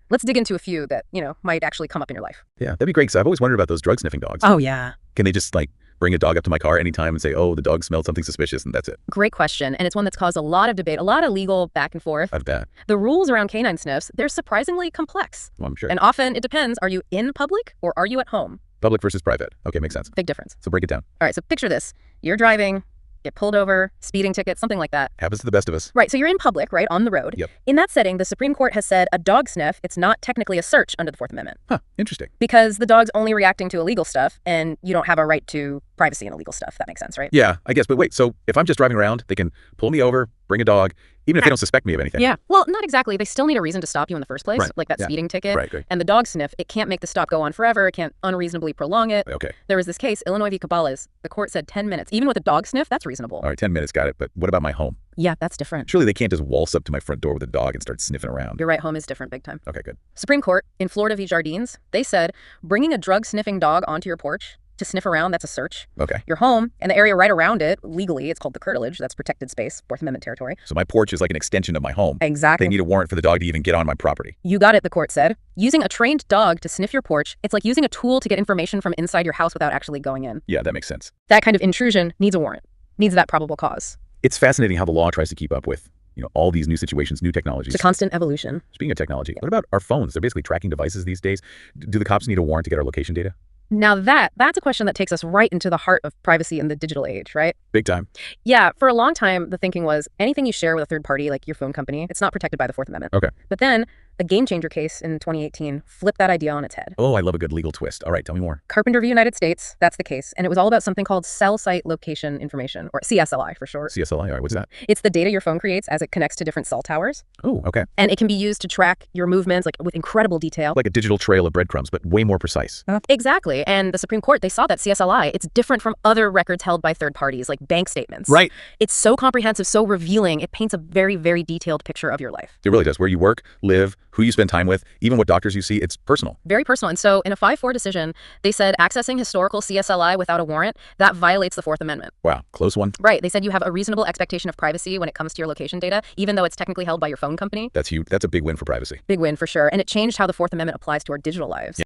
Let's dig into a few that, might actually come up in your life. Yeah, that'd be great, because I've always wondered about those drug sniffing dogs. Oh, yeah. Can they just, bring a dog up to my car anytime and say, oh, the dog smelled something suspicious, and that's it? Great question. And it's one that's caused a lot of debate, a lot of legal back and forth. I bet. The rules around canine sniffs, they're surprisingly complex. Well, I'm sure. And often it depends, are you in public or are you at home? Public versus private. Okay, makes sense. Big difference. So break it down. All right, so picture this. You're driving, get pulled over, speeding ticket, something like that. Happens to the best of us. Right, so you're in public, right, on the road. Yep. In that setting, the Supreme Court has said a dog sniff, it's not technically a search under the Fourth Amendment. Huh, interesting. Because the dog's only reacting to illegal stuff, and you don't have a right to privacy in illegal stuff. That makes sense, right? Yeah, I guess. But wait, so if I'm just driving around, they can pull me over, bring a dog, even if they don't suspect me of anything? Yeah. Well, not exactly. They still need a reason to stop you in the first place, Right. like that Yeah. speeding ticket. Right, great. And the dog sniff, it can't make the stop go on forever. It can't unreasonably prolong it. Okay. There was this case, Illinois v. Cabales. The court said 10 minutes. Even with a dog sniff, that's reasonable. All right, 10 minutes, got it. But what about my home? Yeah, that's different. Surely they can't just waltz up to my front door with a dog and start sniffing around. You're right. Home is different big time. Okay, good. Supreme Court, in Florida v. Jardines, they said bringing a drug-sniffing dog onto your porch to sniff around, that's a search. Okay. Your home and the area right around it, legally, it's called the curtilage. That's protected space, Fourth Amendment territory. So my porch is like an extension of my home. Exactly. They need a warrant for the dog to even get on my property. You got it, the court said. Using a trained dog to sniff your porch, it's like using a tool to get information from inside your house without actually going in. Yeah, that makes sense. That kind of intrusion needs a warrant, needs that probable cause. It's fascinating how the law tries to keep up with, all these new situations, new technologies. It's a constant evolution. Speaking of technology, what about our phones? They're basically tracking devices these days. Do the cops need a warrant to get our location data? Now that's a question that takes us right into the heart of privacy in the digital age, right? Big time. Yeah, for a long time, the thinking was anything you share with a third party, like your phone company, it's not protected by the Fourth Amendment. Okay. But then a game changer case in 2018 flipped that idea on its head. Oh, I love a good legal twist. All right, tell me more. Carpenter v. United States, that's the case. And it was all about something called cell site location information, or CSLI for short. CSLI, all right, what's that? It's the data your phone creates as it connects to different cell towers. Oh, okay. And it can be used to track your movements, with incredible detail. Like a digital trail of breadcrumbs, but way more precise. Exactly. And the Supreme Court, they saw that CSLI, it's different from other records held by third parties, like bank statements. Right. It's so comprehensive, so revealing. It paints a very, very detailed picture of your life. It really does. Where you work, live, who you spend time with, even what doctors you see, it's personal. Very personal. And so in a 5-4 decision, they said accessing historical CSLI without a warrant, that violates the Fourth Amendment. Wow, close one. Right. They said you have a reasonable expectation of privacy when it comes to your location data, even though it's technically held by your phone company. That's huge. That's a big win for privacy. Big win for sure. And it changed how the Fourth Amendment applies to our digital lives.